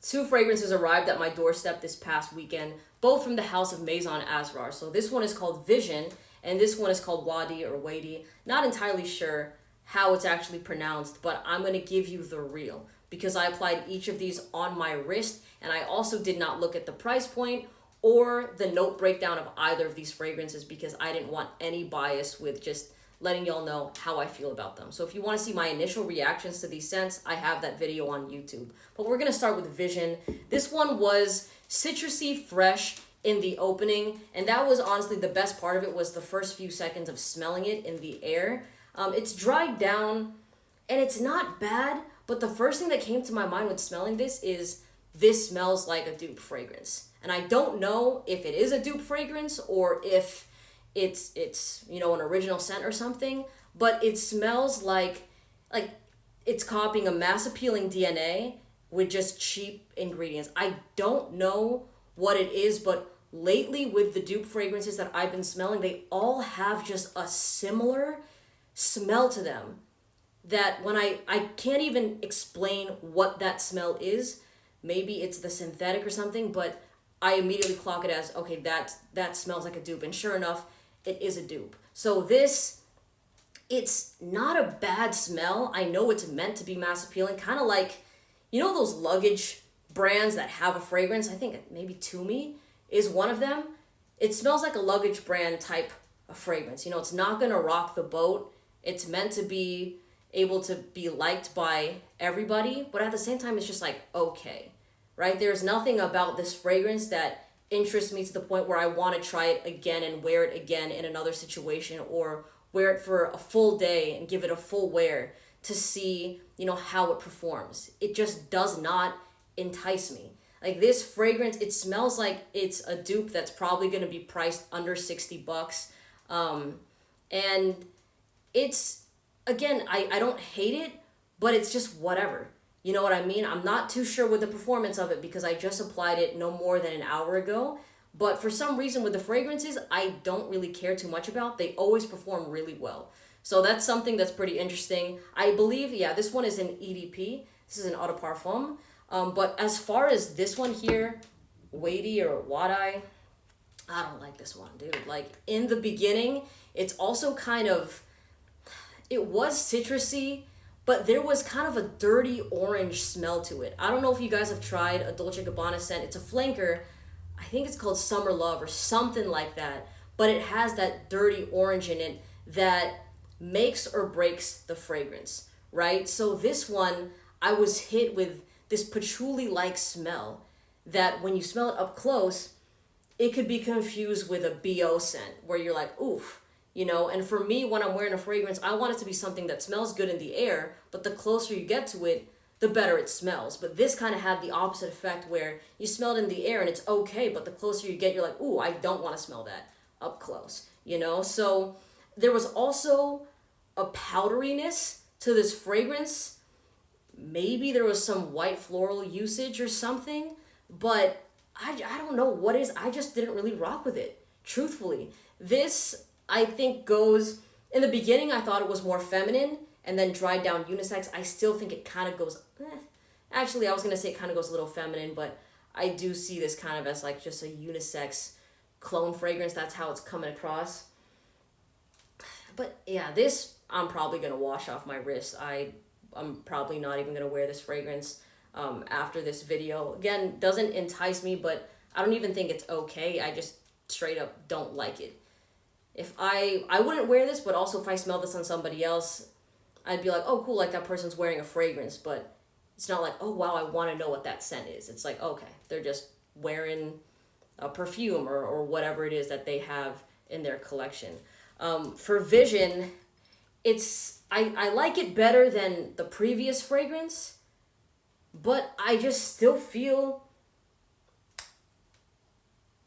Two fragrances arrived at my doorstep this past weekend, both from the house of Maison Asrar. So this one is called Vision, and this one is called Wadi or Wadi. Not entirely sure how it's actually pronounced, but I'm going to give you the real because I applied each of these on my wrist, and I also did not look at the price point or the note breakdown of either of these fragrances because I didn't want any bias with just letting y'all know how I feel about them. So if you want to see my initial reactions to these scents, I have that video on YouTube. But we're going to start with Vision. This one was citrusy, fresh in the opening, and that was honestly the best part of it was the first few seconds of smelling it in the air. It's dried down, and it's not bad, but the first thing that came to my mind when smelling this is this smells like a dupe fragrance. And I don't know if it is a dupe fragrance or if it's an original scent or something, but it smells like it's copying a mass appealing DNA with just cheap ingredients. I don't know what it is, but lately with the dupe fragrances that I've been smelling, they all have just a similar smell to them that when I can't even explain what that smell is. Maybe it's the synthetic or something, but I immediately clock it as, okay, that smells like a dupe. And sure enough, it is a dupe. So this, it's not a bad smell. I know it's meant to be mass appealing, kind of like, those luggage brands that have a fragrance. I think maybe Tumi is one of them. It smells like a luggage brand type of fragrance. It's not going to rock the boat. It's meant to be able to be liked by everybody, but at the same time, it's just like, okay, right? There's nothing about this fragrance that interests me to the point where I want to try it again and wear it again in another situation or wear it for a full day and give it a full wear to see, how it performs. It just does not entice me. Like this fragrance, it smells like it's a dupe that's probably going to be priced under $60. And it's, again, I don't hate it, but it's just whatever. You know what I mean? I'm not too sure with the performance of it because I just applied it no more than an hour ago. But for some reason with the fragrances, I don't really care too much about. They always perform really well. So that's something that's pretty interesting. I believe, this one is an EDP. This is an Eau de Parfum. But as far as this one here, Wadi or Wadi, I don't like this one, dude. Like in the beginning, it's also kind of, it was citrusy, but there was kind of a dirty orange smell to it. I don't know if you guys have tried a Dolce & Gabbana scent. It's a flanker. I think it's called Summer Love or something like that. But it has that dirty orange in it that makes or breaks the fragrance, right? So this one, I was hit with this patchouli-like smell that when you smell it up close, it could be confused with a BO scent where you're like, oof. And for me, when I'm wearing a fragrance, I want it to be something that smells good in the air, but the closer you get to it, the better it smells. But this kind of had the opposite effect where you smell it in the air and it's okay, but the closer you get, you're like, ooh, I don't want to smell that up close, So there was also a powderiness to this fragrance. Maybe there was some white floral usage or something, but I don't know what it is. I just didn't really rock with it, truthfully. This, I think, goes, in the beginning I thought it was more feminine and then dried down unisex. I still think it kind of goes, actually I was going to say it kind of goes a little feminine, but I do see this kind of as like just a unisex clone fragrance. That's how it's coming across. But yeah, this I'm probably going to wash off my wrist. I'm probably not even going to wear this fragrance after this video. Again, doesn't entice me, but I don't even think it's okay. I just straight up don't like it. If I wouldn't wear this, but also if I smell this on somebody else, I'd be like, oh, cool, like that person's wearing a fragrance, but it's not like, oh, wow, I want to know what that scent is. It's like, okay, they're just wearing a perfume or whatever it is that they have in their collection. For Vision, I like it better than the previous fragrance, but I just still feel,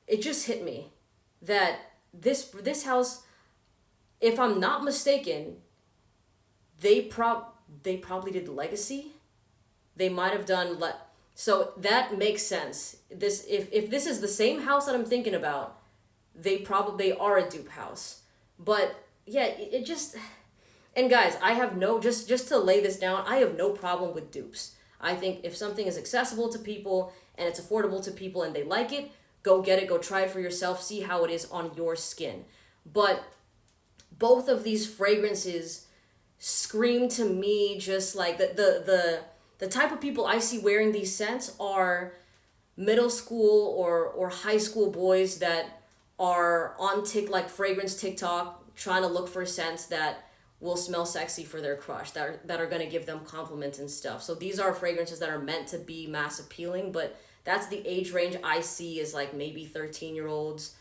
it just hit me that this house, if I'm not mistaken, they probably did Legacy. They might have done so that makes sense. This if this is the same house that I'm thinking about, they are a dupe house. But yeah, it just, and guys, I have no, just to lay this down, I have no problem with dupes. I think if something is accessible to people and it's affordable to people and they like it, go get it, go try it for yourself, see how it is on your skin. But both of these fragrances scream to me just like the type of people I see wearing these scents are middle school or high school boys that are on like fragrance TikTok trying to look for scents that will smell sexy for their crush, that are going to give them compliments and stuff. So these are fragrances that are meant to be mass appealing, but that's the age range I see is like maybe 13-year-olds,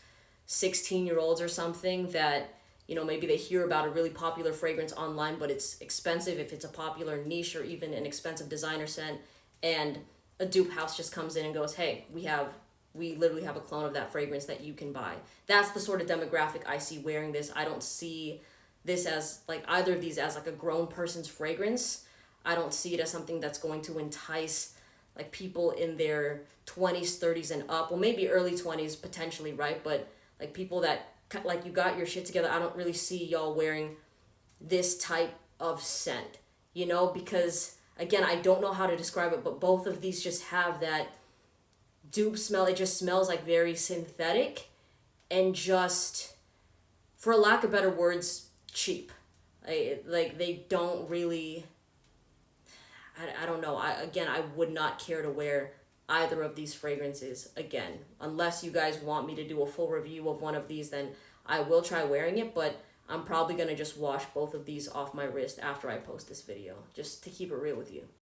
16-year-olds or something that, you know, maybe they hear about a really popular fragrance online, but it's expensive if it's a popular niche or even an expensive designer scent, and a dupe house just comes in and goes, hey, we literally have a clone of that fragrance that you can buy. That's the sort of demographic I see wearing this. I don't see this as like either of these as like a grown person's fragrance. I don't see it as something that's going to entice like people in their 20s, 30s and up. Well, maybe early 20s potentially, right? But like people that like you got your shit together, I don't really see y'all wearing this type of scent, you know, because again, I don't know how to describe it, but both of these just have that dupe smell. It just smells like very synthetic and just, for lack of better words, cheap. Like they don't really, I don't know. I would not care to wear either of these fragrances again. Unless you guys want me to do a full review of one of these, then I will try wearing it, but I'm probably going to just wash both of these off my wrist after I post this video, just to keep it real with you.